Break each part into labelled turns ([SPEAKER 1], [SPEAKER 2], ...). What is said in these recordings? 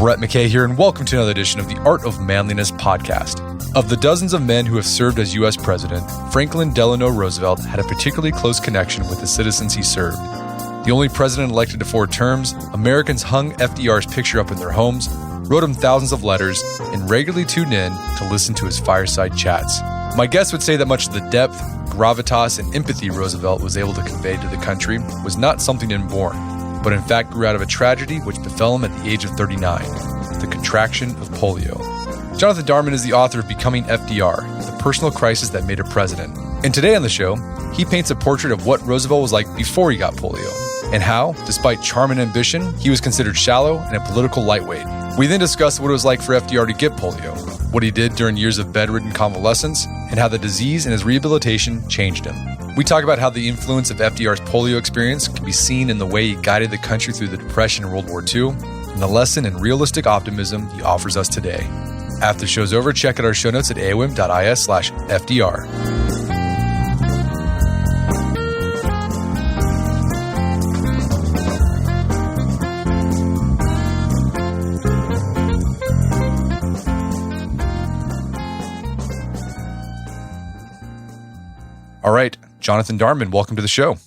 [SPEAKER 1] Brett McKay here, and welcome to another edition of the Art of Manliness podcast. Of the dozens of men who have served as U.S. President, Franklin Delano Roosevelt had a particularly close connection with the citizens he served. The only president elected to 4 terms, Americans hung FDR's picture up in their homes, wrote him thousands of letters, and regularly tuned in to listen to his fireside chats. My guests would say that much of the depth, gravitas, and empathy Roosevelt was able to convey to the country was not something inborn, but in fact grew out of a tragedy which befell him at the age of 39, the contraction of polio. Jonathan Darman is the author of Becoming FDR, the personal crisis that made a president. And today on the show, he paints a portrait of what Roosevelt was like before he got polio, and how, despite charm and ambition, he was considered shallow and a political lightweight. We then discuss what it was like for FDR to get polio, what he did during years of bedridden convalescence, and how the disease and his rehabilitation changed him. We talk about how the influence of FDR's polio experience can be seen in the way he guided the country through the Depression and World War II, and the lesson in realistic optimism he offers us today. After the show's over, check out our show notes at aom.is/FDR. All right, Jonathan Darman, welcome to the show.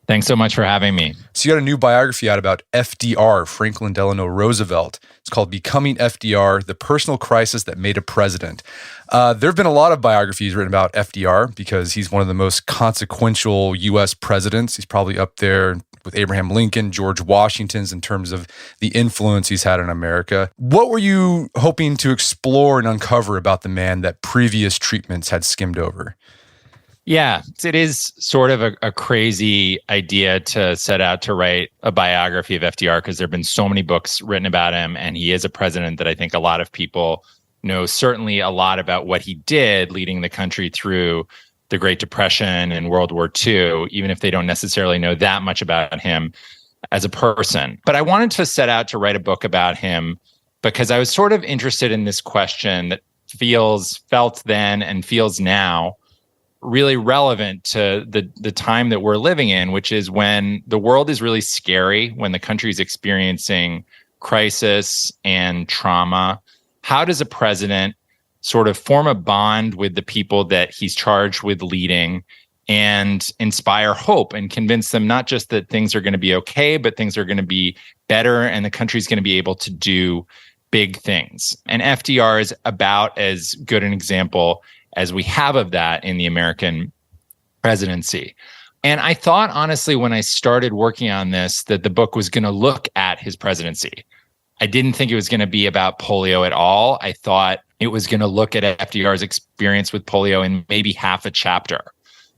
[SPEAKER 2] Thanks so much for having me.
[SPEAKER 1] So you got a new biography out about FDR, Franklin Delano Roosevelt. It's called Becoming FDR, the personal crisis that made a president. There have been a lot of biographies written about FDR because he's one of the most consequential U.S. presidents. He's probably up there with Abraham Lincoln, George Washington's in terms of the influence he's had in America. What were you hoping to explore and uncover about the man that previous treatments had skimmed over?
[SPEAKER 2] Yeah, it is sort of a crazy idea to set out to write a biography of FDR because there have been so many books written about him, and he is a president that I think a lot of people know certainly a lot about what he did leading the country through the Great Depression and World War II, even if they don't necessarily know that much about him as a person. But I wanted to set out to write a book about him because I was sort of interested in this question that felt then and feels now really relevant to the time that we're living in, which is when the world is really scary, when the country is experiencing crisis and trauma. How does a president sort of form a bond with the people that he's charged with leading and inspire hope and convince them not just that things are going to be okay, but things are going to be better and the country's going to be able to do big things? And FDR is about as good an example as we have of that in the American presidency. And I thought, honestly, when I started working on this, that the book was going to look at his presidency. I didn't think it was going to be about polio at all. I thought it was going to look at FDR's experience with polio in maybe half a chapter,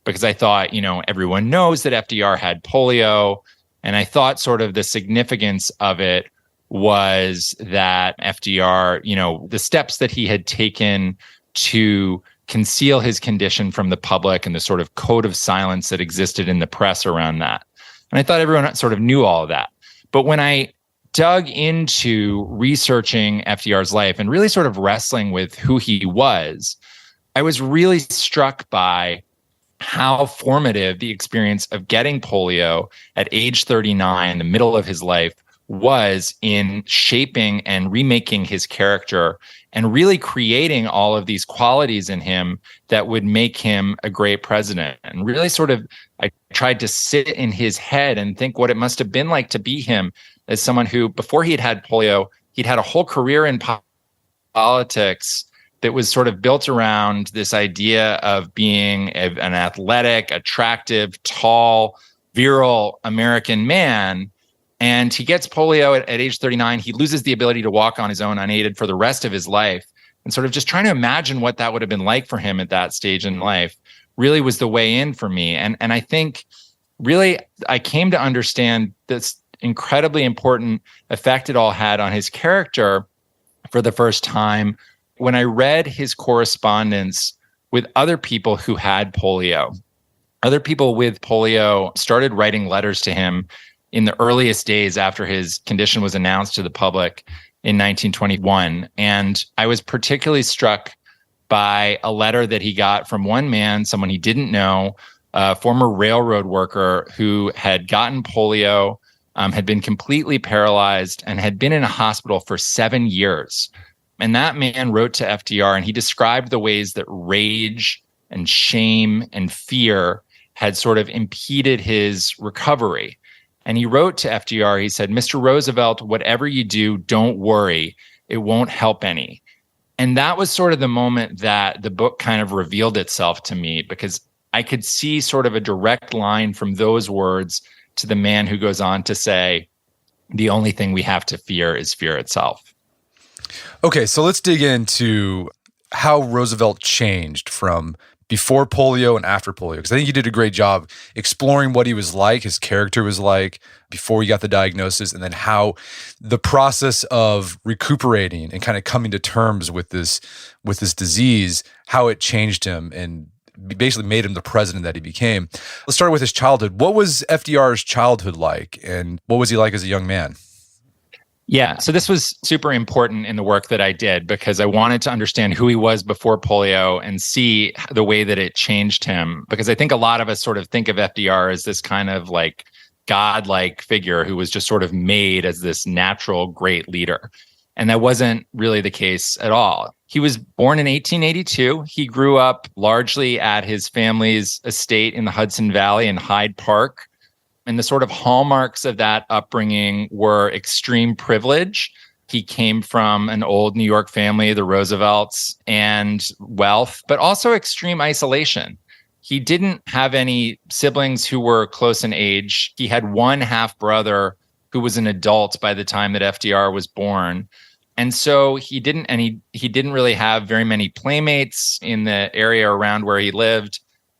[SPEAKER 2] because I thought, everyone knows that FDR had polio. And I thought sort of the significance of it was that FDR, the steps that he had taken to conceal his condition from the public and the sort of code of silence that existed in the press around that. And I thought everyone sort of knew all of that. But when I dug into researching FDR's life and really sort of wrestling with who he was, I was really struck by how formative the experience of getting polio at age 39, the middle of his life, was in shaping and remaking his character and really creating all of these qualities in him that would make him a great president. And really sort of, I tried to sit in his head and think what it must have been like to be him as someone who, before he had polio, he'd had a whole career in politics that was sort of built around this idea of being an athletic, attractive, tall, virile American man. And he gets polio at age 39. He loses the ability to walk on his own unaided for the rest of his life. And sort of just trying to imagine what that would have been like for him at that stage in life really was the way in for me. And I think really I came to understand this incredibly important effect it all had on his character for the first time when I read his correspondence with other people who had polio. Other people with polio started writing letters to him in the earliest days after his condition was announced to the public in 1921. And I was particularly struck by a letter that he got from one man, someone he didn't know, a former railroad worker who had gotten polio had been completely paralyzed, and had been in a hospital for 7 years. And that man wrote to FDR, and he described the ways that rage and shame and fear had sort of impeded his recovery. And he wrote to FDR, he said, "Mr. Roosevelt, whatever you do, don't worry. It won't help any." And that was sort of the moment that the book kind of revealed itself to me, because I could see sort of a direct line from those words to the man who goes on to say, the only thing we have to fear is fear itself.
[SPEAKER 1] Okay, so let's dig into how Roosevelt changed from before polio and after polio, because I think you did a great job exploring what he was like, his character was like before he got the diagnosis, and then how the process of recuperating and kind of coming to terms with this disease, how it changed him and basically made him the president that he became. Let's start with his childhood. What was FDR's childhood like, and what was he like as a young man?
[SPEAKER 2] Yeah, so this was super important in the work that I did, because I wanted to understand who he was before polio and see the way that it changed him. Because I think a lot of us sort of think of FDR as this kind of like godlike figure who was just sort of made as this natural great leader. And that wasn't really the case at all. He was born in 1882. He grew up largely at his family's estate in the Hudson Valley in Hyde Park. And the sort of hallmarks of that upbringing were extreme privilege. He came from an old New York family, the Roosevelts, and wealth, but also extreme isolation. He didn't have any siblings who were close in age. He had one half brother who was an adult by the time that FDR was born. And so he didn't really have very many playmates in the area around where he lived.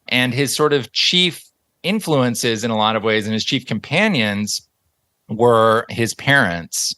[SPEAKER 2] And his sort of chief influences in a lot of ways, and his chief companions were his parents,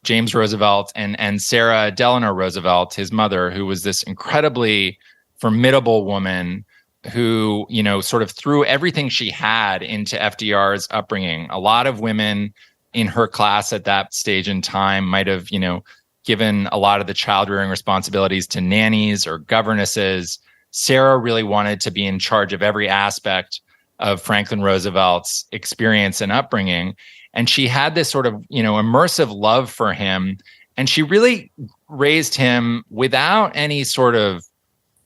[SPEAKER 2] James Roosevelt and Sarah Delano Roosevelt, his mother, who was this incredibly formidable woman who, you know, sort of threw everything she had into FDR's upbringing. A lot of women in her class at that stage in time might have, you know, given a lot of the child rearing responsibilities to nannies or governesses. Sarah really wanted to be in charge of every aspect of Franklin Roosevelt's experience and upbringing. And she had this sort of, you know, immersive love for him. And she really raised him without any sort of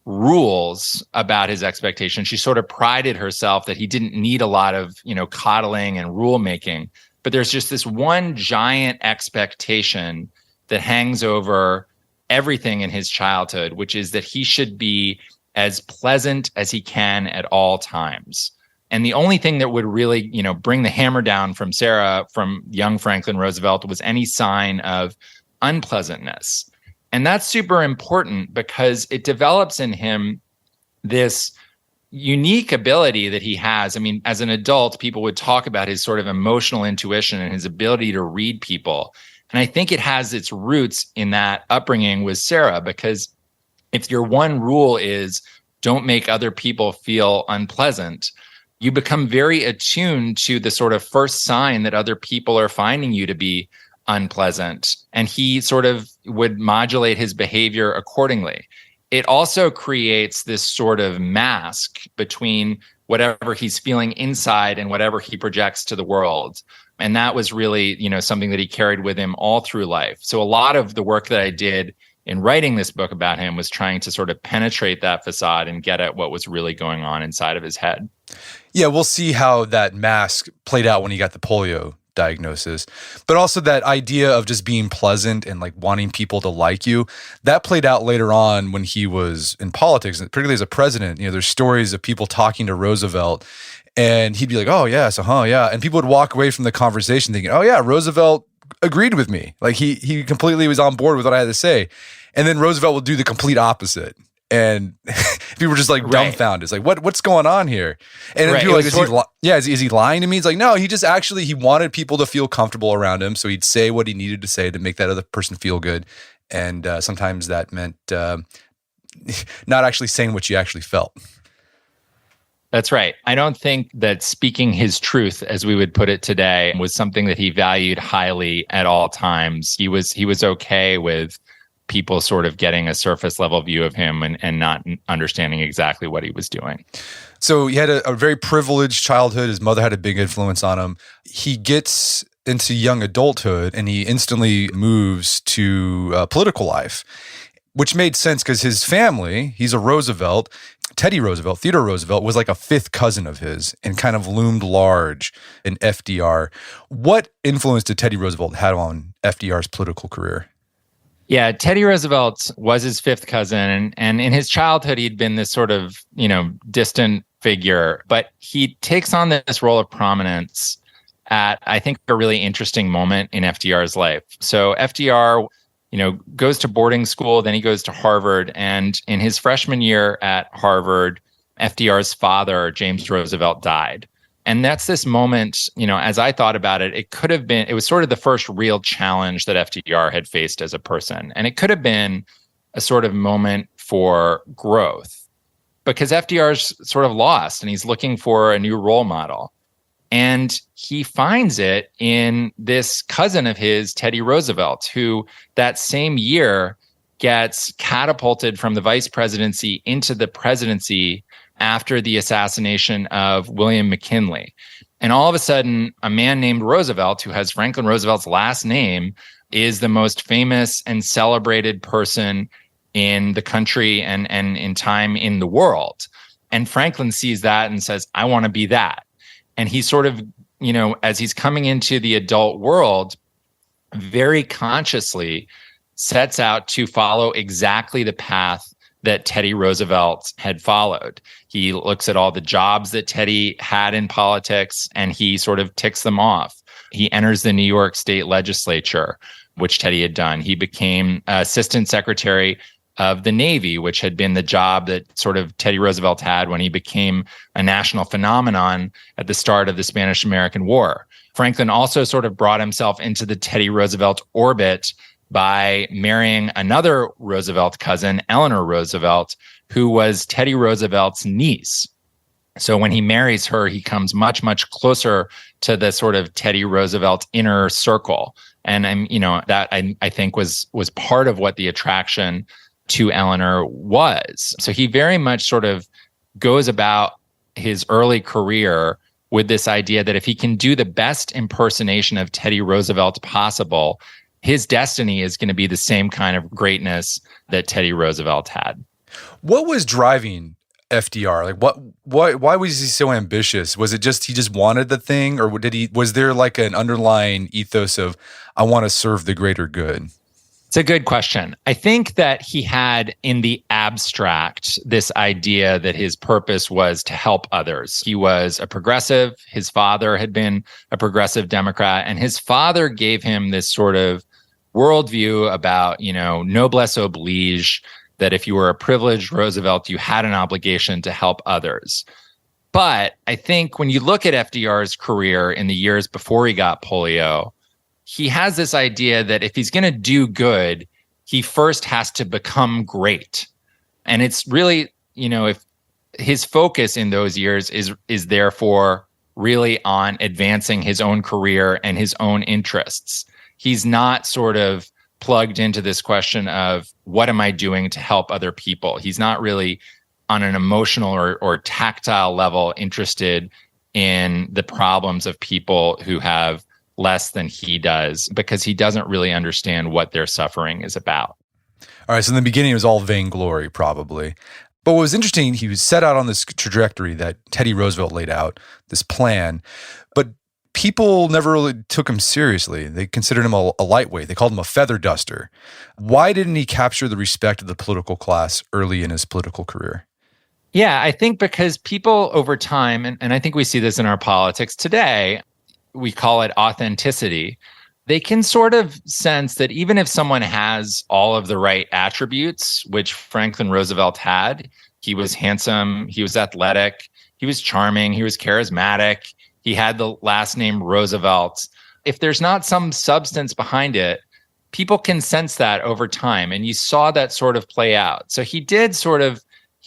[SPEAKER 2] rules about his expectations. She sort of prided herself that he didn't need a lot of, you know, coddling and rule making. But there's just this one giant expectation that hangs over everything in his childhood, which is that he should be as pleasant as he can at all times. And the only thing that would really, you know, bring the hammer down from Sarah, from young Franklin Roosevelt, was any sign of unpleasantness. And that's super important because it develops in him this unique ability that he has. I mean, as an adult, people would talk about his sort of emotional intuition and his ability to read people. And I think it has its roots in that upbringing with Sarah, because if your one rule is don't make other people feel unpleasant, you become very attuned to the sort of first sign that other people are finding you to be unpleasant. And he sort of would modulate his behavior accordingly. It also creates this sort of mask between whatever he's feeling inside and whatever he projects to the world. And that was really, you know, something that he carried with him all through life. So a lot of the work that I did in writing this book about him was trying to sort of penetrate that facade and get at what was really going on inside of his head.
[SPEAKER 1] Yeah, we'll see how that mask played out when he got the polio diagnosis, but also that idea of just being pleasant and like wanting people to like you, that played out later on when he was in politics, and particularly as a president. You know, there's stories of people talking to Roosevelt and he'd be like, "Oh yeah, so yeah." And people would walk away from the conversation thinking, "Oh yeah, Roosevelt agreed with me. Like he completely was on board with what I had to say." And then Roosevelt would do the complete opposite. And people were just like dumbfounded. It's like, what's going on here? And people were like, is he lying to me? It's like, no, he just actually, he wanted people to feel comfortable around him. So he'd say what he needed to say to make that other person feel good. And sometimes that meant not actually saying what you actually felt.
[SPEAKER 2] That's right. I don't think that speaking his truth, as we would put it today, was something that he valued highly at all times. He was okay with people sort of getting a surface level view of him and not understanding exactly what he was doing.
[SPEAKER 1] So he had a very privileged childhood. His mother had a big influence on him. He gets into young adulthood and he instantly moves to political life, which made sense because his family, he's a Roosevelt, Teddy Roosevelt, Theodore Roosevelt was like a fifth cousin of his and kind of loomed large in FDR. What influence did Teddy Roosevelt have on FDR's political career?
[SPEAKER 2] Yeah, Teddy Roosevelt was his fifth cousin. And in his childhood, he'd been this sort of, distant figure. But he takes on this role of prominence at, I think, a really interesting moment in FDR's life. So FDR, goes to boarding school, then he goes to Harvard. And in his freshman year at Harvard, FDR's father, James Roosevelt, died. And that's this moment, as I thought about it, it was sort of the first real challenge that FDR had faced as a person. And it could have been a sort of moment for growth because FDR's sort of lost and he's looking for a new role model. And he finds it in this cousin of his, Teddy Roosevelt, who that same year gets catapulted from the vice presidency into the presidency after the assassination of William McKinley. And all of a sudden, a man named Roosevelt, who has Franklin Roosevelt's last name, is the most famous and celebrated person in the country and in time in the world. And Franklin sees that and says, I want to be that. And he sort of, as he's coming into the adult world, very consciously sets out to follow exactly the path that Teddy Roosevelt had followed. He looks at all the jobs that Teddy had in politics and he sort of ticks them off. He enters the New York State Legislature, which Teddy had done. He became Assistant Secretary of the Navy, which had been the job that sort of Teddy Roosevelt had when he became a national phenomenon at the start of the Spanish-American War. Franklin also sort of brought himself into the Teddy Roosevelt orbit by marrying another Roosevelt cousin, Eleanor Roosevelt, who was Teddy Roosevelt's niece. So when he marries her, he comes much, much closer to the sort of Teddy Roosevelt inner circle. And that I think was part of what the attraction to Eleanor was. So he very much sort of goes about his early career with this idea that if he can do the best impersonation of Teddy Roosevelt possible, his destiny is going to be the same kind of greatness that Teddy Roosevelt had.
[SPEAKER 1] What was driving FDR? Why was he so ambitious? Was it just he just wanted the thing, or was there like an underlying ethos of I want to serve the greater good?
[SPEAKER 2] It's a good question. I think that he had in the abstract this idea that his purpose was to help others. He was a progressive. His father had been a progressive Democrat, and his father gave him this sort of worldview about, noblesse oblige, that if you were a privileged Roosevelt, you had an obligation to help others. But I think when you look at FDR's career in the years before he got polio, he has this idea that if he's going to do good, he first has to become great. And it's really, if his focus in those years is therefore really on advancing his own career and his own interests. He's not sort of plugged into this question of what am I doing to help other people? He's not really on an emotional or tactile level interested in the problems of people who have less than he does, because he doesn't really understand what their suffering is about.
[SPEAKER 1] All right, so in the beginning, it was all vainglory, probably. But what was interesting, he was set out on this trajectory that Teddy Roosevelt laid out, this plan, but people never really took him seriously. They considered him a lightweight. They called him a feather duster. Why didn't he capture the respect of the political class early in his political career?
[SPEAKER 2] Yeah, I think because people over time, and I think we see this in our politics today, we call it authenticity. They can sort of sense that even if someone has all of the right attributes, which Franklin Roosevelt had, he was handsome, he was athletic, he was charming, he was charismatic, he had the last name Roosevelt. If there's not some substance behind it, people can sense that over time. And you saw that sort of play out. So he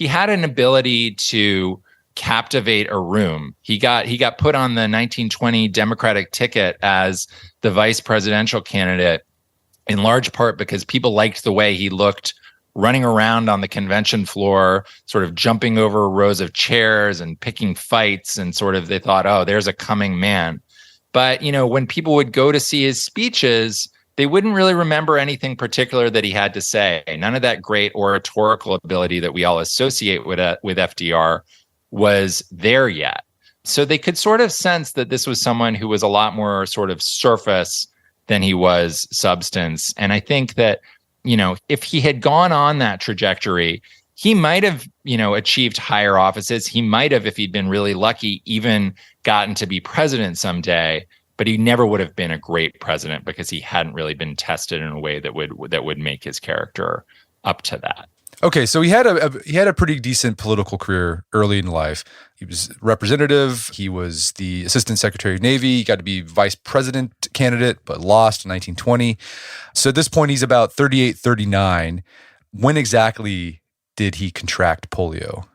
[SPEAKER 2] had an ability to captivate a room. He got put on the 1920 Democratic ticket as the vice presidential candidate, in large part because people liked the way he looked running around on the convention floor, sort of jumping over rows of chairs and picking fights, and sort of they thought, oh, there's a coming man. But, when people would go to see his speeches, they wouldn't really remember anything particular that he had to say. None of that great oratorical ability that we all associate with FDR was there yet. So they could sort of sense that this was someone who was a lot more sort of surface than he was substance. And I think that, if he had gone on that trajectory, he might have, achieved higher offices. He might have, if he'd been really lucky, even gotten to be president someday. But he never would have been a great president because he hadn't really been tested in a way that would make his character up to that.
[SPEAKER 1] Okay, so he had a pretty decent political career early in life. He was representative. He was the assistant secretary of Navy. He got to be vice president candidate, but lost in 1920. So at this point, he's about 38, 39. When exactly did he contract polio?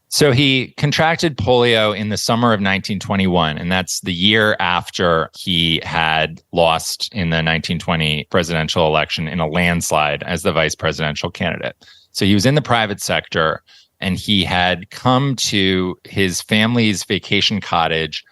[SPEAKER 2] So he contracted polio in the summer of 1921, and that's the year after he had lost in the 1920 presidential election in a landslide as the vice presidential candidate. So he was in the private sector, and he had come to his family's vacation cottage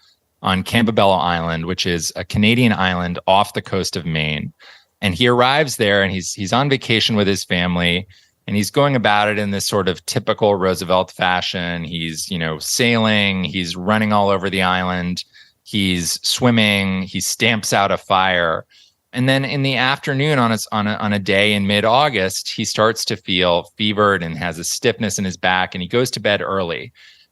[SPEAKER 2] on Campobello Island, which is a Canadian island off the coast of Maine. And he arrives there, and he's on vacation with his family. And he's going about it in this sort of typical Roosevelt fashion. He's, sailing, he's running all over the island, he's swimming, he stamps out a fire. And then in the afternoon on a day in mid-August, he starts to feel fevered and has a stiffness in his back, and he goes to bed early.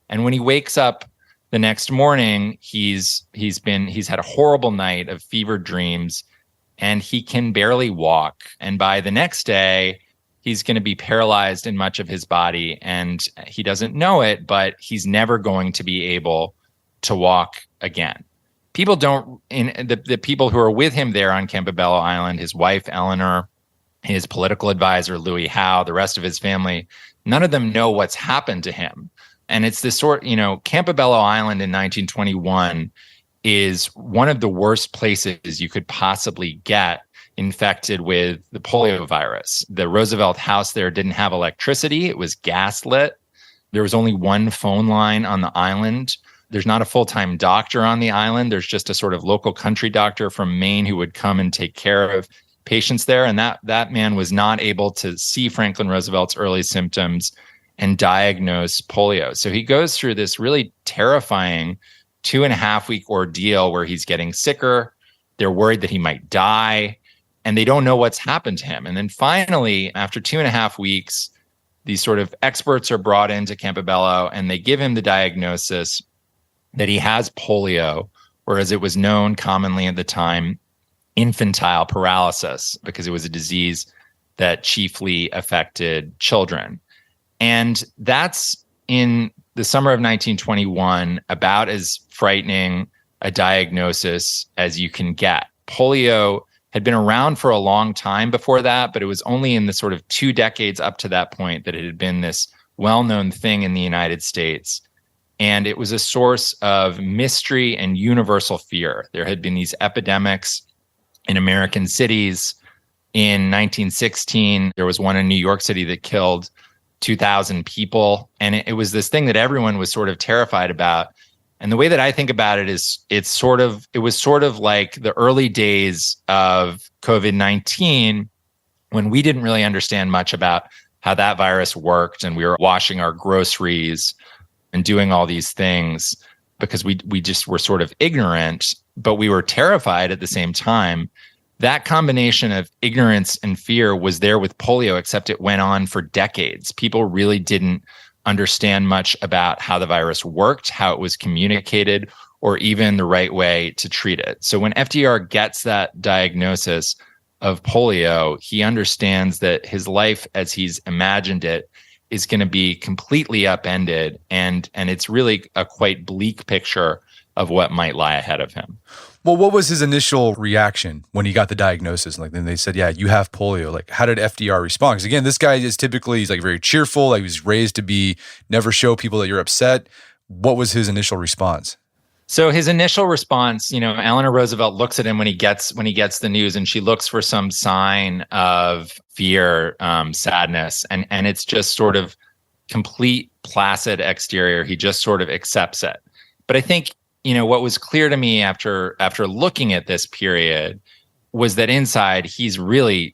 [SPEAKER 2] And when he wakes up the next morning, he's had a horrible night of fevered dreams, and he can barely walk. And by the next day, he's going to be paralyzed in much of his body, and he doesn't know it, but he's never going to be able to walk again. People don't, the people who are with him there on Campobello Island, his wife, Eleanor, his political advisor, Louis Howe, the rest of his family, none of them know what's happened to him. And it's this Campobello Island in 1921 is one of the worst places you could possibly get infected with the polio virus. The Roosevelt house there didn't have electricity. It was gaslit. There was only one phone line on the island. There's not a full-time doctor on the island. There's just a sort of local country doctor from Maine who would come and take care of patients there. And that man was not able to see Franklin Roosevelt's early symptoms and diagnose polio. So he goes through this really terrifying 2.5-week ordeal where he's getting sicker. They're worried that he might die, and they don't know what's happened to him. And then finally, after 2.5 weeks, these sort of experts are brought into Campobello, and they give him the diagnosis that he has polio, or as it was known commonly at the time, infantile paralysis, because it was a disease that chiefly affected children. And that's in the summer of 1921, about as frightening a diagnosis as you can get. Polio had been around for a long time before that, but it was only in the sort of 2 decades up to that point that it had been this well-known thing in the United States. And it was a source of mystery and universal fear. There had been these epidemics in American cities. In 1916, there was one in New York City that killed 2,000 people. And it was this thing that everyone was sort of terrified about. And the way that I think about it is it was sort of like the early days of COVID-19, when we didn't really understand much about how that virus worked, and we were washing our groceries and doing all these things because we just were sort of ignorant, but we were terrified at the same time. That combination of ignorance and fear was there with polio, except it went on for decades. People really didn't understand much about how the virus worked, how it was communicated, or even the right way to treat it. So when FDR gets that diagnosis of polio, he understands that his life as he's imagined it is going to be completely upended, and it's really a quite bleak picture of what might lie ahead of him.
[SPEAKER 1] Well, what was his initial reaction when he got the diagnosis? Like, then they said, yeah, you have polio. Like, how did FDR respond? Because again, this guy is typically, he's like very cheerful. Like, he was raised to be, never show people that you're upset. What was his initial response?
[SPEAKER 2] So his initial response, Eleanor Roosevelt looks at him when he gets the news, and she looks for some sign of fear, sadness, and it's just sort of complete placid exterior. He just sort of accepts it. But I think what was clear to me after looking at this period was that inside he's really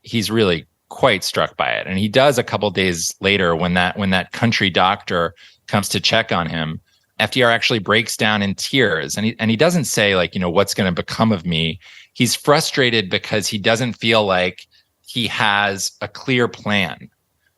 [SPEAKER 2] quite struck by it. And he does a couple days later when that country doctor comes to check on him. FDR actually breaks down in tears, and he doesn't say like, what's going to become of me. He's frustrated because he doesn't feel like he has a clear plan.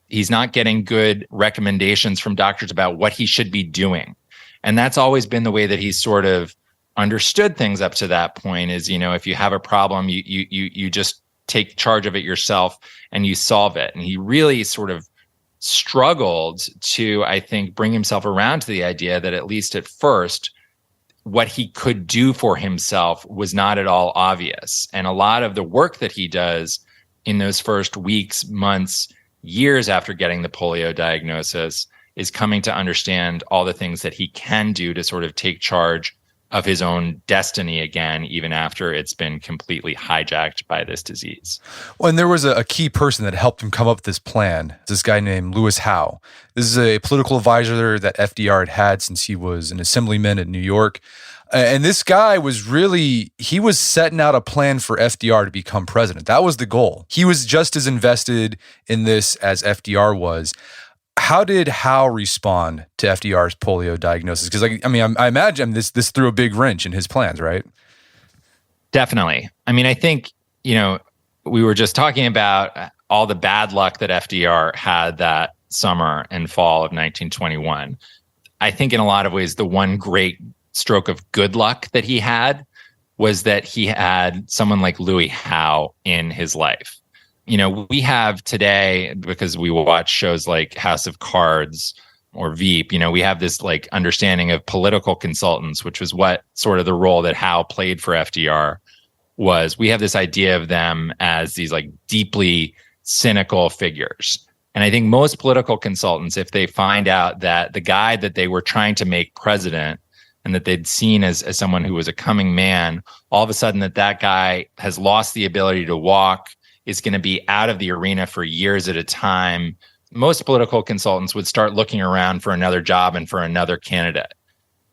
[SPEAKER 2] He's not getting good recommendations from doctors about what he should be doing. And that's always been the way that he's sort of understood things up to that point is, if you have a problem, you just take charge of it yourself and you solve it. And he really sort of struggled to, I think, bring himself around to the idea that at least at first, what he could do for himself was not at all obvious. And a lot of the work that he does in those first weeks, months, years after getting the polio diagnosis is coming to understand all the things that he can do to sort of take charge of his own destiny again, even after it's been completely hijacked by this disease.
[SPEAKER 1] Well, and there was a key person that helped him come up with this plan. This guy named Lewis Howe. This is a political advisor that FDR had since he was an assemblyman in New York. And this guy was he was setting out a plan for FDR to become president. That was the goal. He was just as invested in this as FDR was. How did Howe respond to FDR's polio diagnosis? Because I imagine this threw a big wrench in his plans, right?
[SPEAKER 2] Definitely. I think, we were just talking about all the bad luck that FDR had that summer and fall of 1921. I think in a lot of ways, the one great stroke of good luck that he had was that he had someone like Louis Howe in his life. We have today, because we watch shows like House of Cards or Veep, we have this like understanding of political consultants, which was what sort of the role that Howe played for FDR was. We have this idea of them as these like deeply cynical figures. And I think most political consultants, if they find out that the guy that they were trying to make president and that they'd seen as someone who was a coming man, all of a sudden that guy has lost the ability to walk, is going to be out of the arena for years at a time, most political consultants would start looking around for another job and for another candidate.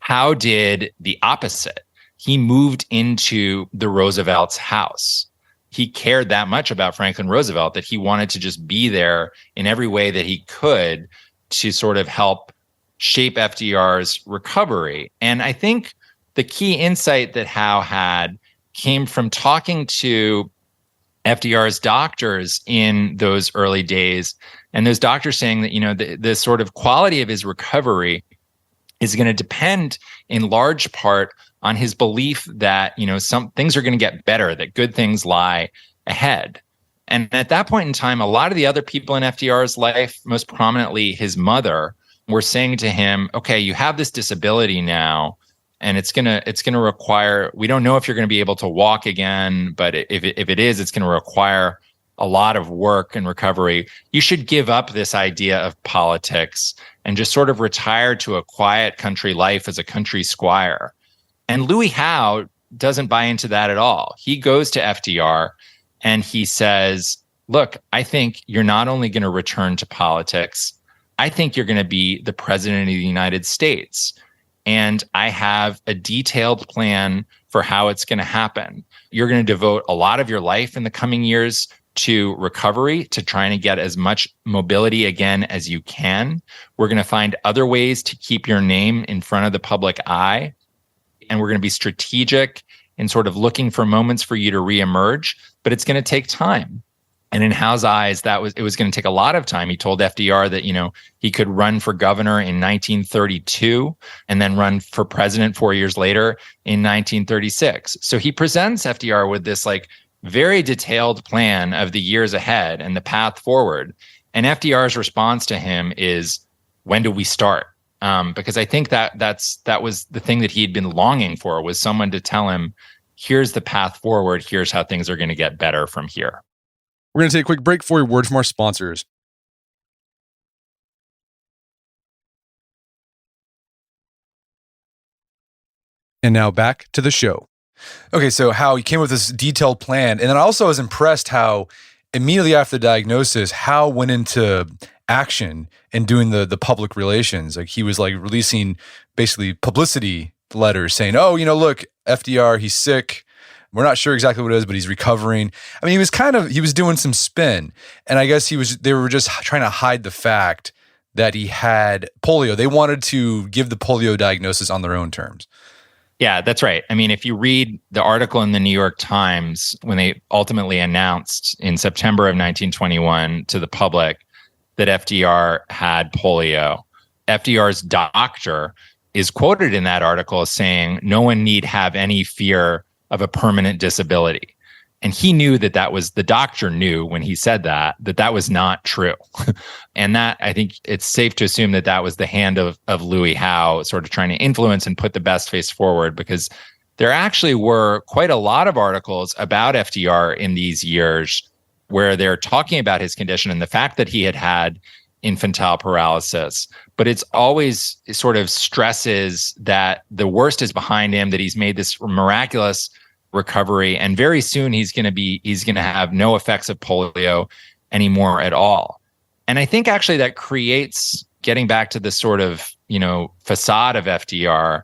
[SPEAKER 2] Howe did the opposite. He moved into the Roosevelt's house. He cared that much about Franklin Roosevelt that he wanted to just be there in every way that he could to sort of help shape FDR's recovery. And I think the key insight that Howe had came from talking to FDR's doctors in those early days, and those doctors saying that the sort of quality of his recovery is going to depend in large part on his belief that some things are going to get better, that good things lie ahead. And at that point in time, a lot of the other people in FDR's life, most prominently his mother, were saying to him, "Okay, you have this disability now, and it's gonna require. We don't know if you're going to be able to walk again, but if it is, it's going to require a lot of work and recovery. You should give up this idea of politics and just sort of retire to a quiet country life as a country squire." And Louis Howe doesn't buy into that at all. He goes to FDR and he says, "Look, I think you're not only going to return to politics, I think you're going to be the president of the United States. And I have a detailed plan for how it's going to happen. You're going to devote a lot of your life in the coming years to recovery, to trying to get as much mobility again as you can. We're going to find other ways to keep your name in front of the public eye. And we're going to be strategic in sort of looking for moments for you to reemerge, but it's going to take time." And in Howe's eyes, it was going to take a lot of time. He told FDR that, he could run for governor in 1932 and then run for president 4 years later in 1936. So he presents FDR with this like very detailed plan of the years ahead and the path forward. And FDR's response to him is, "When do we start?" Because I think that was the thing that he'd been longing for, was someone to tell him, here's the path forward. Here's how things are going to get better from here.
[SPEAKER 1] We're going to take a quick break for a word from our sponsors. And now back to the show. Okay, so Howe, he came with this detailed plan. And then I also was impressed how immediately after the diagnosis, Howe went into action and doing the public relations. Like he was like releasing basically publicity letters saying, oh, look, FDR, he's sick. We're not sure exactly what it is, but he's recovering. I mean, he was doing some spin. And I guess they were just trying to hide the fact that he had polio. They wanted to give the polio diagnosis on their own terms.
[SPEAKER 2] Yeah, that's right. I mean, if you read the article in the New York Times, when they ultimately announced in September of 1921 to the public that FDR had polio, FDR's doctor is quoted in that article as saying, no one need have any fear of a permanent disability. And he knew the doctor knew when he said that was not true. And that, I think it's safe to assume that was the hand of Louis Howe sort of trying to influence and put the best face forward, because there actually were quite a lot of articles about FDR in these years where they're talking about his condition and the fact that he had infantile paralysis. But it's always sort of stresses that the worst is behind him, that he's made this miraculous recovery, and very soon he's going to have no effects of polio anymore at all. And I think actually that creates, getting back to the sort of, facade of FDR,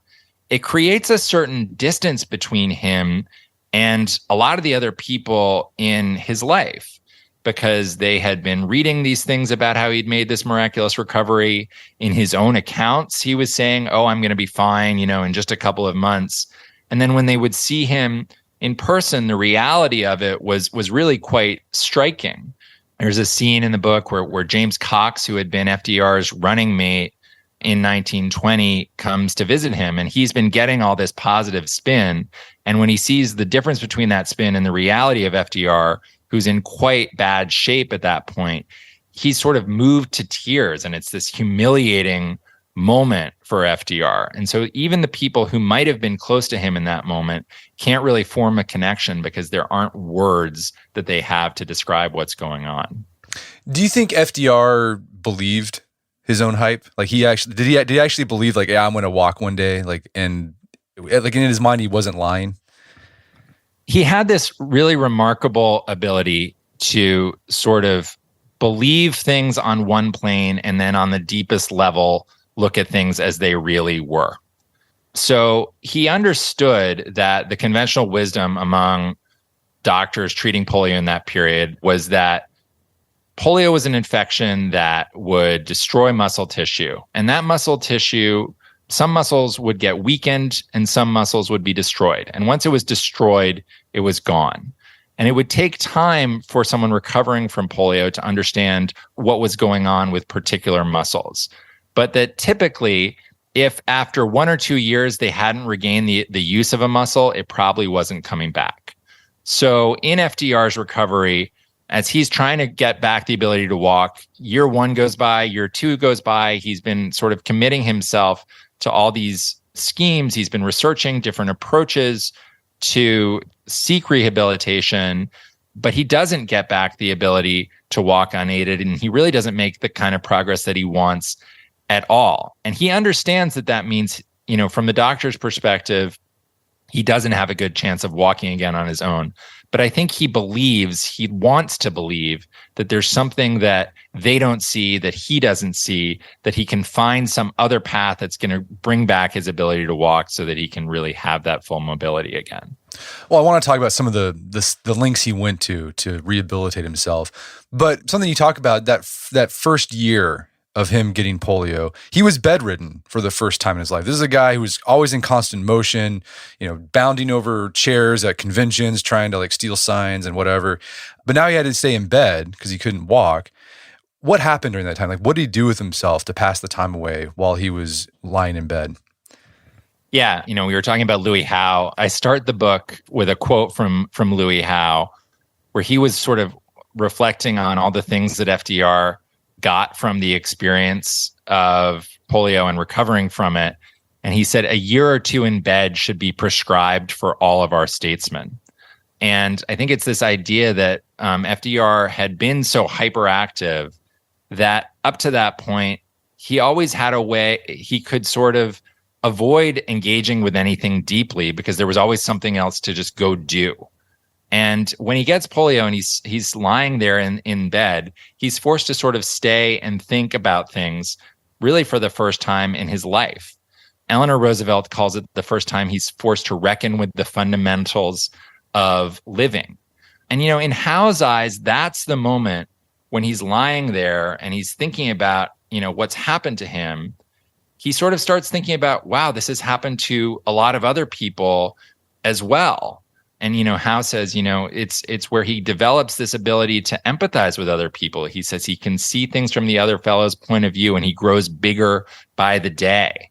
[SPEAKER 2] it creates a certain distance between him and a lot of the other people in his life, because they had been reading these things about how he'd made this miraculous recovery. In his own accounts, he was saying, oh, I'm going to be fine, in just a couple of months. And then when they would see him in person, the reality of it was really quite striking. There's a scene in the book where James Cox, who had been FDR's running mate in 1920, comes to visit him, and he's been getting all this positive spin. And when he sees the difference between that spin and the reality of FDR, who's in quite bad shape at that point, he's sort of moved to tears, and it's this humiliating moment for FDR. And so even the people who might have been close to him in that moment can't really form a connection because there aren't words that they have to describe what's going on.
[SPEAKER 1] Do you think FDR believed his own hype? Like did he actually believe like, yeah, I'm going to walk one day, and in his mind he wasn't lying?
[SPEAKER 2] He had this really remarkable ability to sort of believe things on one plane and then on the deepest level look at things as they really were. So he understood that the conventional wisdom among doctors treating polio in that period was that polio was an infection that would destroy muscle tissue. And that muscle tissue, some muscles would get weakened and some muscles would be destroyed. And once it was destroyed, it was gone. And it would take time for someone recovering from polio to understand what was going on with particular muscles. But that typically, if after 1 or 2 years they hadn't regained the use of a muscle, it probably wasn't coming back. So in FDR's recovery, as he's trying to get back the ability to walk, year 1 goes by, year 2 goes by, he's been sort of committing himself to all these schemes. He's been researching different approaches to seek rehabilitation, but he doesn't get back the ability to walk unaided, and he really doesn't make the kind of progress that he wants at all. And he understands that means, from the doctor's perspective, he doesn't have a good chance of walking again on his own. But I think he wants to believe that there's something that they don't see, that he doesn't see, that he can find some other path that's going to bring back his ability to walk so that he can really have that full mobility again.
[SPEAKER 1] Well, I want to talk about some of the lengths he went to rehabilitate himself. But something you talk about, that first year of him getting polio, he was bedridden for the first time in his life. This is a guy who was always in constant motion, bounding over chairs at conventions, trying to steal signs and whatever. But now he had to stay in bed because he couldn't walk. What happened during that time? What did he do with himself to pass the time away while he was lying in bed?
[SPEAKER 2] Yeah, we were talking about Louis Howe. I start the book with a quote from Louis Howe, where he was sort of reflecting on all the things that FDR got from the experience of polio and recovering from it. And he said, a year or 2 in bed should be prescribed for all of our statesmen. And I think it's this idea that FDR had been so hyperactive that up to that point, he always had a way he could sort of avoid engaging with anything deeply because there was always something else to just go do. And when he gets polio and he's lying there in bed, he's forced to sort of stay and think about things really for the first time in his life. Eleanor Roosevelt calls it the first time he's forced to reckon with the fundamentals of living. And, in Howe's eyes, that's the moment when he's lying there and he's thinking about, what's happened to him. He sort of starts thinking about, wow, this has happened to a lot of other people as well. And, Howe says, it's where he develops this ability to empathize with other people. He says he can see things from the other fellow's point of view and he grows bigger by the day.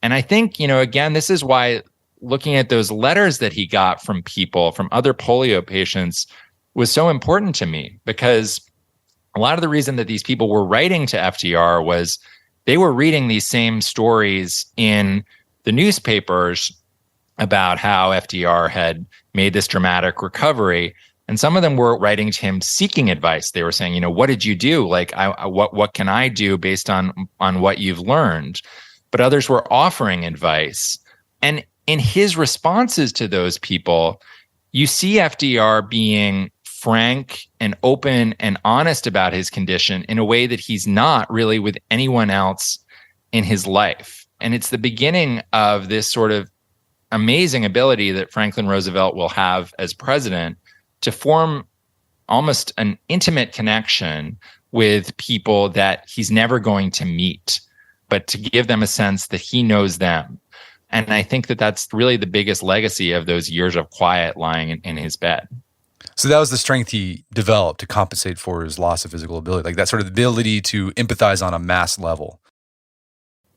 [SPEAKER 2] And I think, again, this is why looking at those letters that he got from people, from other polio patients, was so important to me, because a lot of the reason that these people were writing to FDR was they were reading these same stories in the newspapers about how FDR had made this dramatic recovery. And some of them were writing to him seeking advice. They were saying, what did you do? Like, what can I do based on what you've learned? But others were offering advice. And in his responses to those people, you see FDR being frank and open and honest about his condition in a way that he's not really with anyone else in his life. And it's the beginning of this sort of amazing ability that Franklin Roosevelt will have as president to form almost an intimate connection with people that he's never going to meet, but to give them a sense that he knows them. And I think that that's really the biggest legacy of those years of quiet lying in his bed.
[SPEAKER 1] So that was the strength he developed to compensate for his loss of physical ability, like that sort of ability to empathize on a mass level.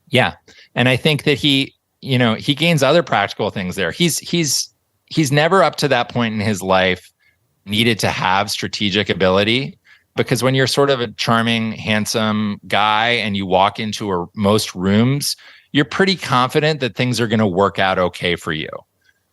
[SPEAKER 2] Yeah. And I think that he gains other practical things there. He's never up to that point in his life needed to have strategic ability, because when you're sort of a charming, handsome guy and you walk into most rooms, you're pretty confident that things are going to work out okay for you.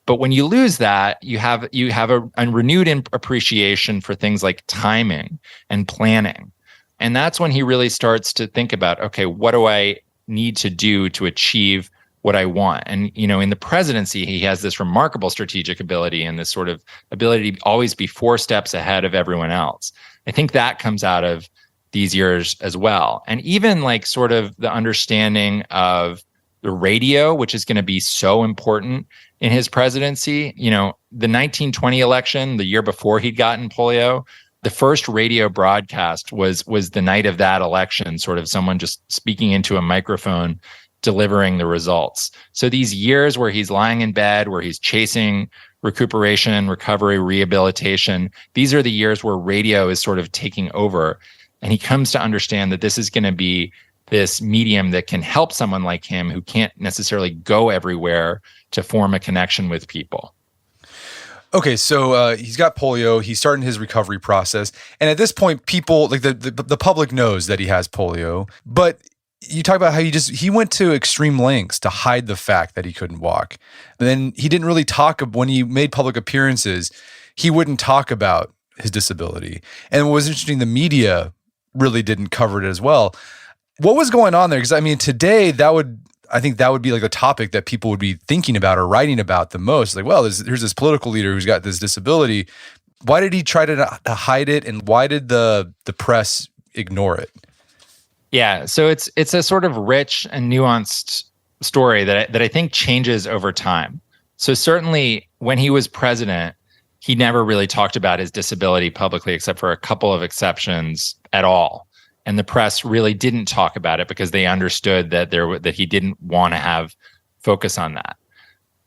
[SPEAKER 2] But when you lose that, you have a renewed appreciation for things like timing and planning. And that's when he really starts to think about, okay, what do I need to do to achieve what I want? And, in the presidency, he has this remarkable strategic ability and this sort of ability to always be 4 steps ahead of everyone else. I think that comes out of these years as well. And even like sort of the understanding of the radio, which is going to be so important in his presidency. The 1920 election, the year before he'd gotten polio, the first radio broadcast was the night of that election, sort of someone just speaking into a microphone, delivering the results. So these years where he's lying in bed, where he's chasing recuperation, recovery, rehabilitation, these are the years where radio is sort of taking over. And he comes to understand that this is going to be this medium that can help someone like him who can't necessarily go everywhere to form a connection with people.
[SPEAKER 1] Okay, so he's got polio. He's starting his recovery process. And at this point, people, like the public knows that he has polio. But you talk about how he went to extreme lengths to hide the fact that he couldn't walk. And then he didn't really when he made public appearances, he wouldn't talk about his disability. And what was interesting, the media really didn't cover it as well. What was going on there? Because I mean, today I think that would be like the topic that people would be thinking about or writing about the most. Like, well, here's this political leader who's got this disability. Why did he try to hide it, and why did the press ignore it?
[SPEAKER 2] Yeah, so it's a sort of rich and nuanced story that I think changes over time. So certainly when he was president, he never really talked about his disability publicly, except for a couple of exceptions at all. And the press really didn't talk about it because they understood that he didn't want to have focus on that.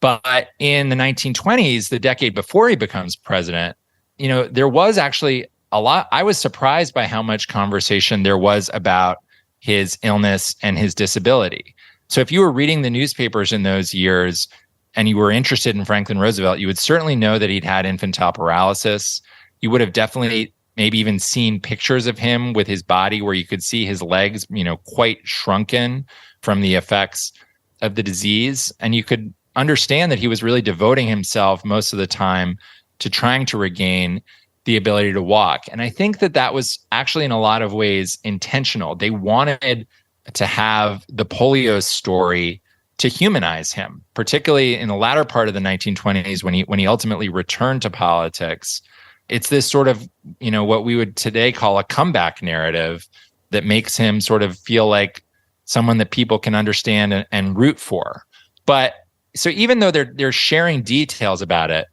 [SPEAKER 2] But in the 1920s, the decade before he becomes president, there was actually a lot. I was surprised by how much conversation there was about his illness and his disability. So if you were reading the newspapers in those years and you were interested in Franklin Roosevelt, you would certainly know that he'd had infantile paralysis. You would have definitely maybe even seen pictures of him with his body where you could see his legs, quite shrunken from the effects of the disease. And you could understand that he was really devoting himself most of the time to trying to regain the ability to walk. And I think that was actually in a lot of ways intentional. They wanted to have the polio story to humanize him, particularly in the latter part of the 1920s when he ultimately returned to politics. It's this sort of, what we would today call a comeback narrative that makes him sort of feel like someone that people can understand and root for. But so even though they're sharing details about it,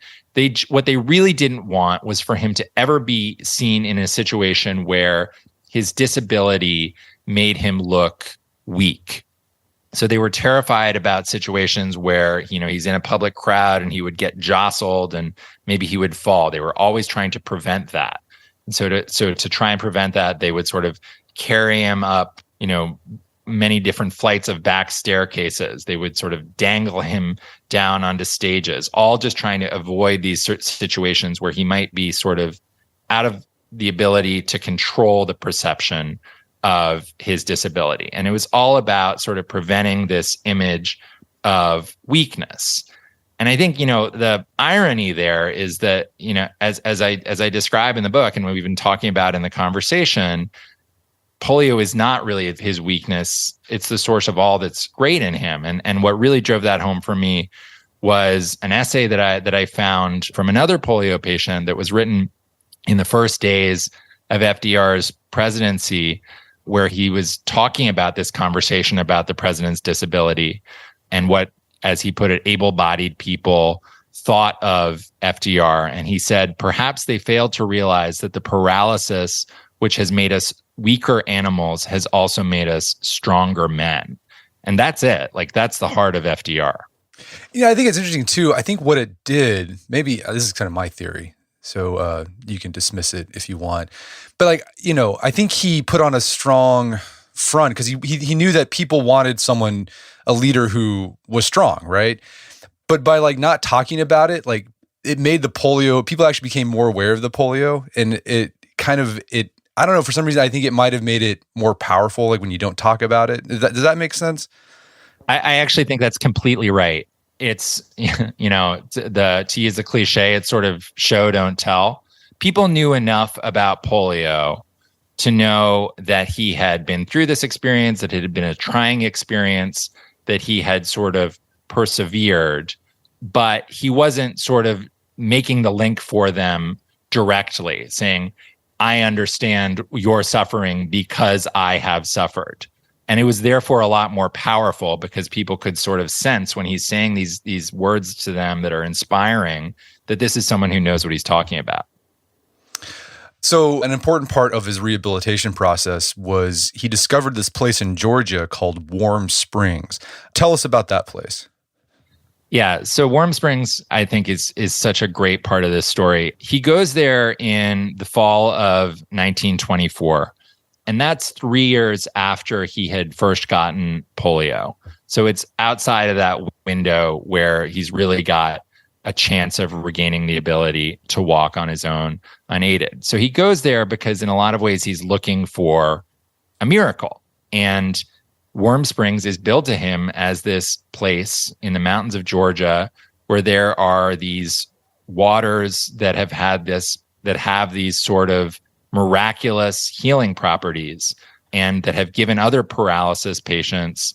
[SPEAKER 2] what they really didn't want was for him to ever be seen in a situation where his disability made him look weak. So they were terrified about situations where, he's in a public crowd and he would get jostled and maybe he would fall. They were always trying to prevent that. And so to try and prevent that, they would sort of carry him up, many different flights of back staircases. They would sort of dangle him down onto stages, all just trying to avoid these situations where he might be sort of out of the ability to control the perception of his disability. And it was all about sort of preventing this image of weakness. And I think, the irony there is that, as I describe in the book and what we've been talking about in the conversation, polio is not really his weakness. It's the source of all that's great in him. And what really drove that home for me was an essay that I found from another polio patient that was written in the first days of FDR's presidency, where he was talking about this conversation about the president's disability and what, as he put it, able-bodied people thought of FDR. And he said, perhaps they failed to realize that the paralysis, which has made us weaker animals, has also made us stronger men. And that's it. Like, that's the heart of FDR.
[SPEAKER 1] Yeah, I think it's interesting too. I think what it did, maybe this is kind of my theory, so you can dismiss it if you want. But I think he put on a strong front because he knew that people wanted a leader who was strong, right? But by not talking about it, it made the polio, people actually became more aware of the polio, and it I don't know, for some reason, I think it might have made it more powerful, when you don't talk about it. Does that make sense?
[SPEAKER 2] I actually think that's completely right. It's, to use the cliche, it's sort of show, don't tell. People knew enough about polio to know that he had been through this experience, that it had been a trying experience, that he had sort of persevered, but he wasn't sort of making the link for them directly, saying, I understand your suffering because I have suffered. And it was therefore a lot more powerful because people could sort of sense when he's saying these words to them that are inspiring, that this is someone who knows what he's talking about.
[SPEAKER 1] So an important part of his rehabilitation process was he discovered this place in Georgia called Warm Springs. Tell us about that place.
[SPEAKER 2] Yeah, so Warm Springs, I think, is such a great part of this story. He goes there in the fall of 1924, and that's 3 years after he had first gotten polio. So it's outside of that window where he's really got a chance of regaining the ability to walk on his own unaided. So he goes there because in a lot of ways he's looking for a miracle. And Warm Springs is billed to him as this place in the mountains of Georgia where there are these waters that have these sort of miraculous healing properties and that have given other paralysis patients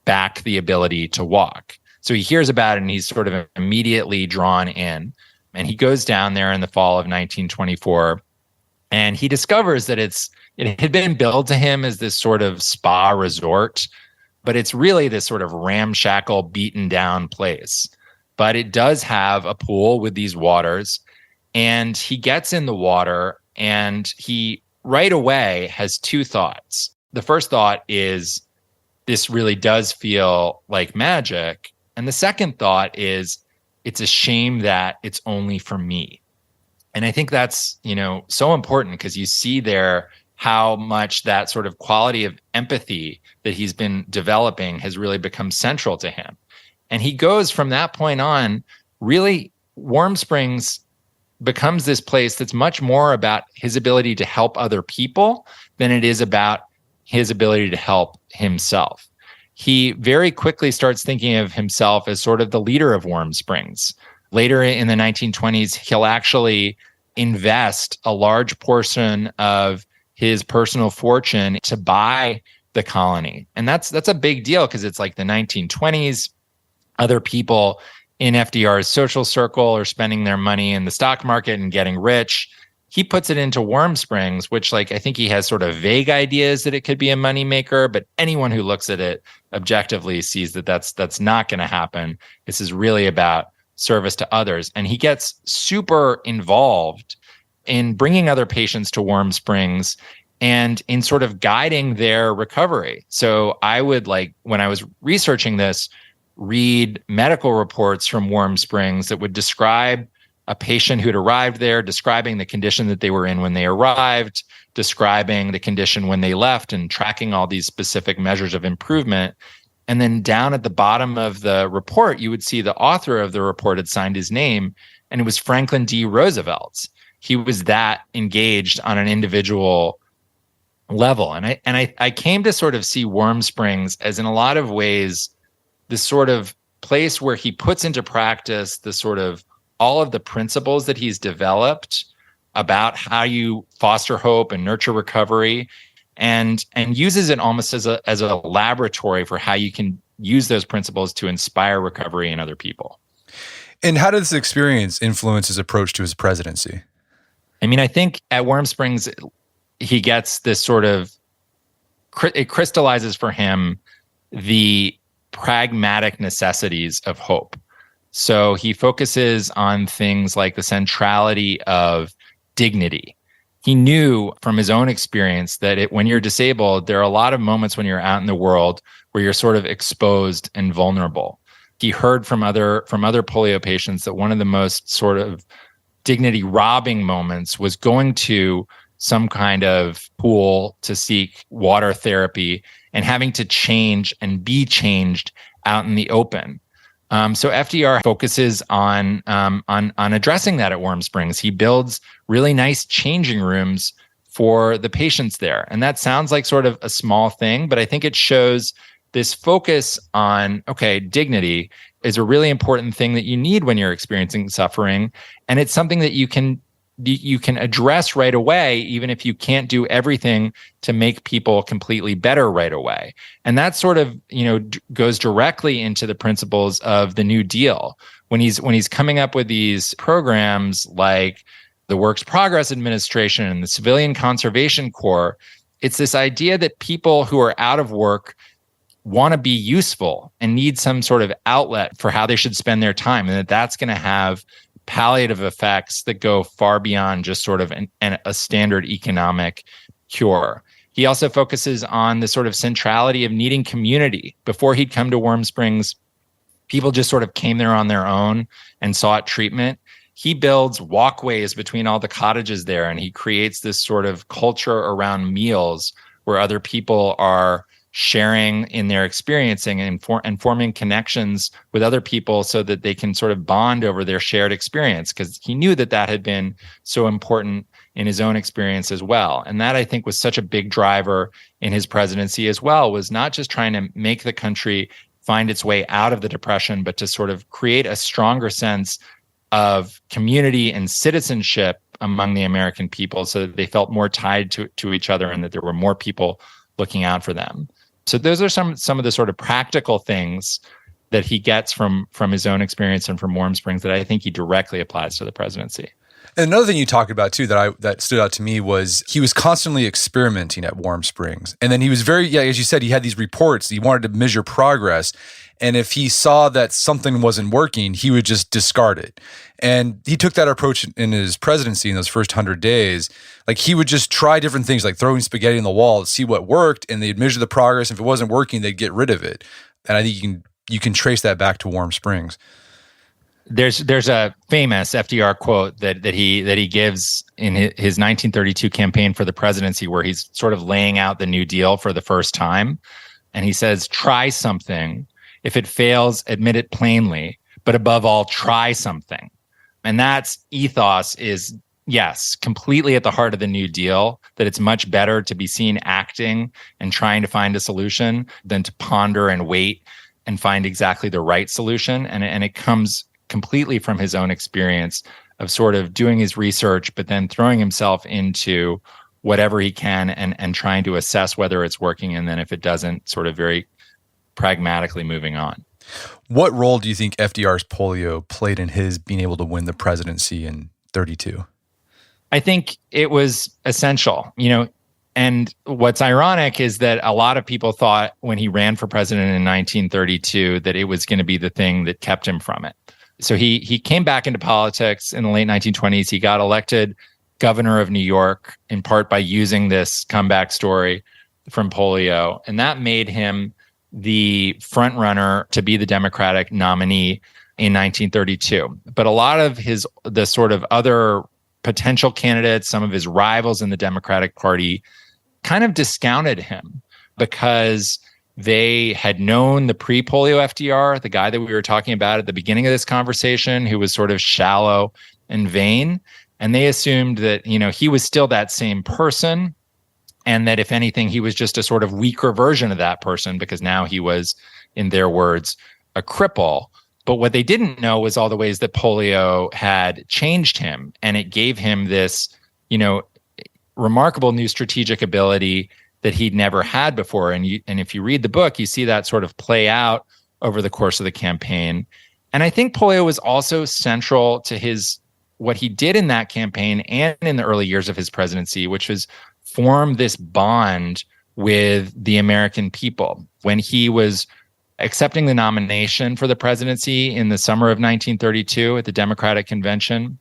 [SPEAKER 2] back the ability to walk. So he hears about it and he's sort of immediately drawn in. And he goes down there in the fall of 1924 and he discovers that it had been billed to him as this sort of spa resort, but it's really this sort of ramshackle, beaten down place. But it does have a pool with these waters, and he gets in the water and he right away has two thoughts. The first thought is, this really does feel like magic. And the second thought is, it's a shame that it's only for me. And I think that's, so important because you see there how much that sort of quality of empathy that he's been developing has really become central to him. And he goes from that point on, really, Warm Springs becomes this place that's much more about his ability to help other people than it is about his ability to help himself. He very quickly starts thinking of himself as sort of the leader of Warm Springs. Later in the 1920s, he'll actually invest a large portion of his personal fortune to buy the colony. And that's a big deal because it's like the 1920s. Other people in FDR's social circle are spending their money in the stock market and getting rich. he puts it into Warm Springs, which I think he has sort of vague ideas that it could be a moneymaker, but anyone who looks at it objectively sees that that's not going to happen. This is really about service to others. And he gets super involved in bringing other patients to Warm Springs and in sort of guiding their recovery. So I would, when I was researching this, read medical reports from Warm Springs that would describe a patient who had arrived there, describing the condition that they were in when they arrived, describing the condition when they left, and tracking all these specific measures of improvement. And then down at the bottom of the report, you would see the author of the report had signed his name, and it was Franklin D. Roosevelt. He was that engaged on an individual level. And I came to sort of see Warm Springs as, in a lot of ways, this sort of place where he puts into practice the sort of all of the principles that he's developed about how you foster hope and nurture recovery, and uses it almost as a laboratory for how you can use those principles to inspire recovery in other people.
[SPEAKER 1] And how did this experience influence his approach to his presidency?
[SPEAKER 2] I mean, I think at Warm Springs, he gets this sort of, it crystallizes for him the pragmatic necessities of hope. So he focuses on things like the centrality of dignity. He knew from his own experience that when you're disabled, there are a lot of moments when you're out in the world where you're sort of exposed and vulnerable. He heard from other polio patients that one of the most sort of dignity robbing moments was going to some kind of pool to seek water therapy and having to change and be changed out in the open. So FDR focuses on addressing that at Warm Springs. He builds really nice changing rooms for the patients there. And that sounds like sort of a small thing, but I think it shows this focus on, dignity is a really important thing that you need when you're experiencing suffering. And it's something that you can address right away, even if you can't do everything to make people completely better right away. And that sort of, goes directly into the principles of the New Deal. When he's coming up with these programs like the Works Progress Administration and the Civilian Conservation Corps, it's this idea that people who are out of work want to be useful and need some sort of outlet for how they should spend their time, and that's going to have palliative effects that go far beyond just sort of a standard economic cure. He also focuses on the sort of centrality of needing community. Before he'd come to Warm Springs, people just sort of came there on their own and sought treatment. He builds walkways between all the cottages there, and he creates this sort of culture around meals where other people are sharing in their experiencing and forming connections with other people so that they can sort of bond over their shared experience, because he knew that had been so important in his own experience as well. And that, I think, was such a big driver in his presidency as well, was not just trying to make the country find its way out of the Depression, but to sort of create a stronger sense of community and citizenship among the American people so that they felt more tied to each other and that there were more people looking out for them. So those are some of the sort of practical things that he gets from his own experience and from Warm Springs that I think he directly applies to the presidency.
[SPEAKER 1] And another thing you talked about too that stood out to me was he was constantly experimenting at Warm Springs. And then he was as you said, he had these reports, he wanted to measure progress. And if he saw that something wasn't working, he would just discard it. And he took that approach in his presidency in those first 100 days. Like, he would just try different things, like throwing spaghetti on the wall to see what worked, and they'd measure the progress. If it wasn't working, they'd get rid of it. And I think you can trace that back to Warm Springs.
[SPEAKER 2] There's a famous FDR quote that he gives in his 1932 campaign for the presidency, where he's sort of laying out the New Deal for the first time. And he says, "Try something. If it fails, admit it plainly, but above all, try something." And that's ethos is, yes, completely at the heart of the New Deal, that it's much better to be seen acting and trying to find a solution than to ponder and wait and find exactly the right solution. And it comes completely from his own experience of sort of doing his research, but then throwing himself into whatever he can and trying to assess whether it's working. And then if it doesn't, sort of very pragmatically moving on.
[SPEAKER 1] What role do you think FDR's polio played in his being able to win the presidency in 32?
[SPEAKER 2] I think it was essential, and what's ironic is that a lot of people thought when he ran for president in 1932 that it was going to be the thing that kept him from it. So he came back into politics in the late 1920s. He got elected governor of New York, in part by using this comeback story from polio. And that made him the front runner to be the Democratic nominee in 1932. But a lot of the sort of other potential candidates, some of his rivals in the Democratic Party, kind of discounted him because they had known the pre-polio FDR, the guy that we were talking about at the beginning of this conversation, who was sort of shallow and vain. And they assumed that, he was still that same person, and that if anything, he was just a sort of weaker version of that person because now he was, in their words, a cripple. But what they didn't know was all the ways that polio had changed him. And it gave him this, remarkable new strategic ability that he'd never had before. And if you read the book, you see that sort of play out over the course of the campaign. And I think polio was also central to what he did in that campaign and in the early years of his presidency, which was form this bond with the American people. When he was accepting the nomination for the presidency in the summer of 1932 at the Democratic Convention,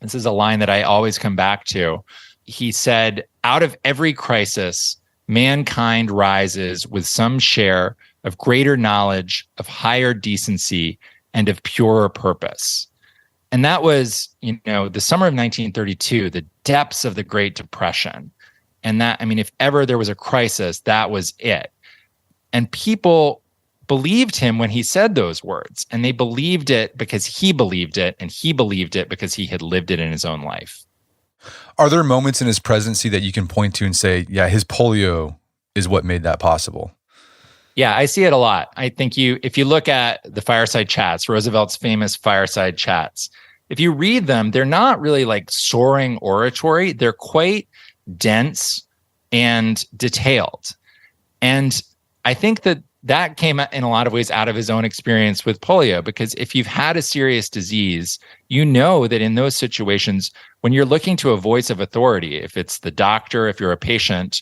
[SPEAKER 2] this is a line that I always come back to. He said, "Out of every crisis, mankind rises with some share of greater knowledge, of higher decency, and of purer purpose." And that was, the summer of 1932, the depths of the Great Depression. And that, if ever there was a crisis, that was it. And people believed him when he said those words. And they believed it because he believed it. And he believed it because he had lived it in his own life.
[SPEAKER 1] Are there moments in his presidency that you can point to and say, yeah, his polio is what made that possible?
[SPEAKER 2] Yeah, I see it a lot. I think if you look at the fireside chats, Roosevelt's famous fireside chats, if you read them, they're not really like soaring oratory. They're quite dense and detailed. And I think that came in a lot of ways out of his own experience with polio, because if you've had a serious disease, you know that in those situations, when you're looking to a voice of authority, if it's the doctor, if you're a patient,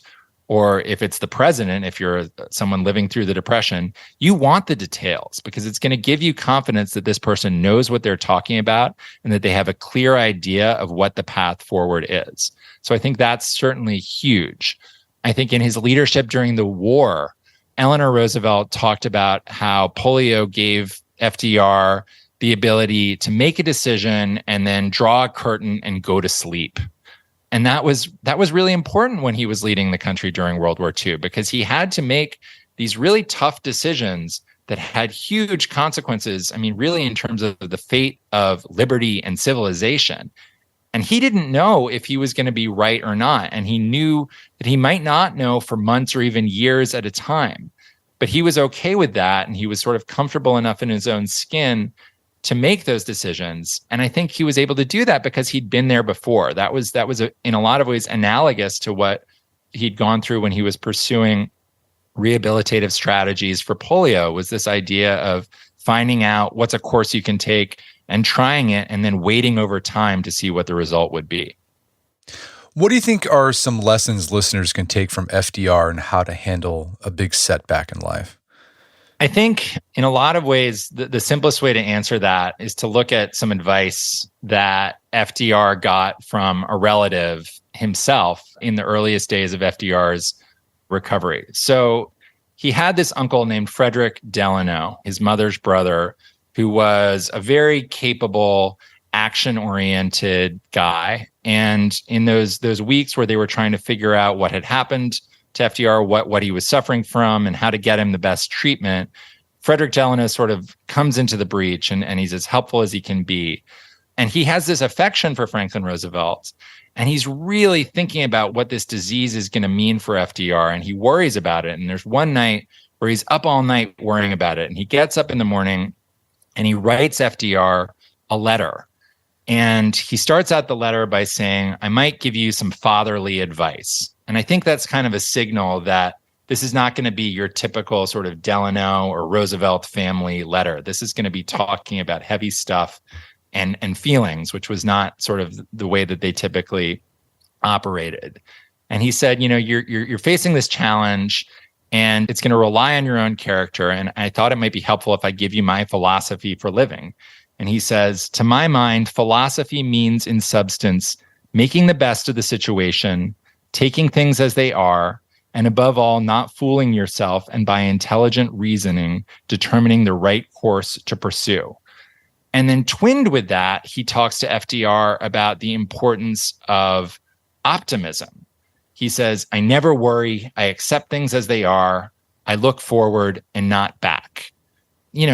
[SPEAKER 2] or if it's the president, if you're someone living through the Depression, you want the details because it's going to give you confidence that this person knows what they're talking about and that they have a clear idea of what the path forward is. So I think that's certainly huge. I think in his leadership during the war, Eleanor Roosevelt talked about how polio gave FDR the ability to make a decision and then draw a curtain and go to sleep. And that was really important when he was leading the country during World War II, because he had to make these really tough decisions that had huge consequences. Really in terms of the fate of liberty and civilization. And he didn't know if he was going to be right or not. And he knew that he might not know for months or even years at a time. But he was okay with that. And he was sort of comfortable enough in his own skin to make those decisions. And I think he was able to do that because he'd been there before. That was in a lot of ways analogous to what he'd gone through when he was pursuing rehabilitative strategies for polio, was this idea of finding out what's a course you can take and trying it and then waiting over time to see what the result would be.
[SPEAKER 1] What do you think are some lessons listeners can take from FDR and how to handle a big setback in life?
[SPEAKER 2] I think in a lot of ways, the simplest way to answer that is to look at some advice that FDR got from a relative himself in the earliest days of FDR's recovery. So he had this uncle named Frederick Delano, his mother's brother, who was a very capable, action-oriented guy. And in those weeks where they were trying to figure out what had happened to FDR, what he was suffering from, and how to get him the best treatment, Frederick Delano sort of comes into the breach, and he's as helpful as he can be. And he has this affection for Franklin Roosevelt, and he's really thinking about what this disease is going to mean for FDR, and he worries about it. And there's one night where he's up all night worrying about it, and he gets up in the morning, and he writes FDR a letter. And he starts out the letter by saying, "I might give you some fatherly advice." And I think that's kind of a signal that this is not going to be your typical sort of Delano or Roosevelt family letter. This is going to be talking about heavy stuff and feelings, which was not sort of the way that they typically operated. And he said, you're facing this challenge and it's going to rely on your own character. And I thought it might be helpful if I give you my philosophy for living. And he says, to my mind, philosophy means in substance, making the best of the situation, taking things as they are, and above all, not fooling yourself, and by intelligent reasoning, determining the right course to pursue. And then twinned with that, he talks to FDR about the importance of optimism. He says, I never worry. I accept things as they are. I look forward and not back.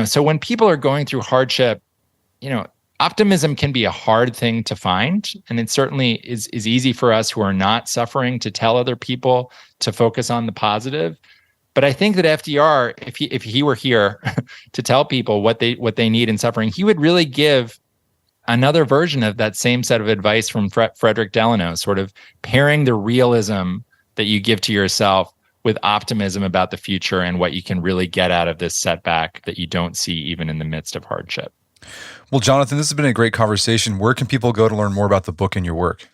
[SPEAKER 2] So when people are going through hardship, optimism can be a hard thing to find. And it certainly is easy for us who are not suffering to tell other people to focus on the positive. But I think that FDR, if he were here to tell people what they need in suffering, he would really give another version of that same set of advice from Frederick Delano, sort of pairing the realism that you give to yourself with optimism about the future and what you can really get out of this setback that you don't see even in the midst of hardship.
[SPEAKER 1] Well, Jonathan, this has been a great conversation. Where can people go to learn more about the book and your work?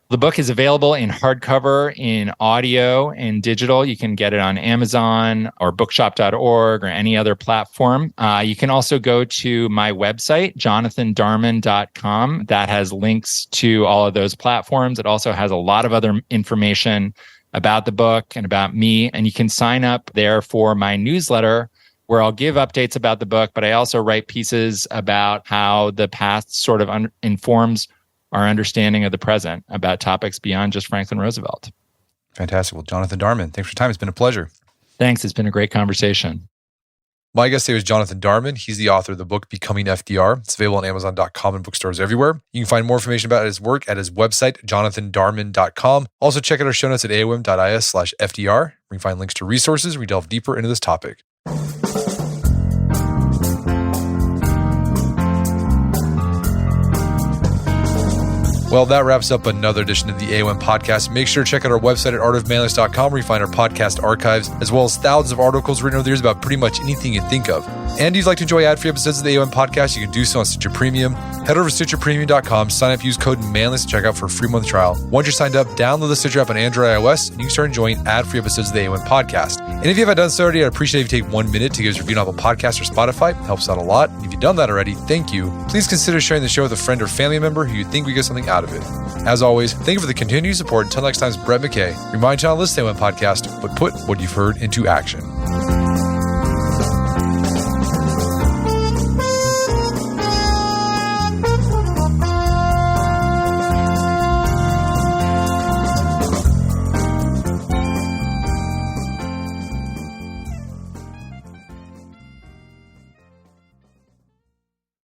[SPEAKER 2] The book is available in hardcover, in audio, and digital. You can get it on Amazon or bookshop.org or any other platform. You can also go to my website, jonathandarman.com. That has links to all of those platforms. It also has a lot of other information about the book and about me. And you can sign up there for my newsletter, where I'll give updates about the book, but I also write pieces about how the past sort of informs our understanding of the present about topics beyond just Franklin Roosevelt.
[SPEAKER 1] Fantastic. Well, Jonathan Darman, thanks for your time. It's been a pleasure.
[SPEAKER 2] Thanks. It's been a great conversation.
[SPEAKER 1] My guest today was Jonathan Darman. He's the author of the book, Becoming FDR. It's available on Amazon.com and bookstores everywhere. You can find more information about his work at his website, jonathandarman.com. Also, check out our show notes at aom.is/FDR, where you can find links to resources where we delve deeper into this topic. Well, that wraps up another edition of the AOM podcast. Make sure to check out our website at artofmanliness.com, where you find our podcast archives, as well as thousands of articles written over the years about pretty much anything you think of. And if you'd like to enjoy ad-free episodes of the AOM podcast, you can do so on Stitcher Premium. Head over to StitcherPremium.com, sign up, use code Manliness to check out for a free month trial. Once you're signed up, download the Stitcher app on Android and iOS, and you can start enjoying ad-free episodes of the AOM podcast. And if you haven't done so already, I'd appreciate if you take 1 minute to give us a review on Apple Podcasts or Spotify. It helps out a lot. If you've done that already, thank you. Please consider sharing the show with a friend or family member who you think we get something out of it. As always, thank you for the continued support. Until next time, it's Brett McKay. Remind you to listen to the AOM podcast, but put what you've heard into action.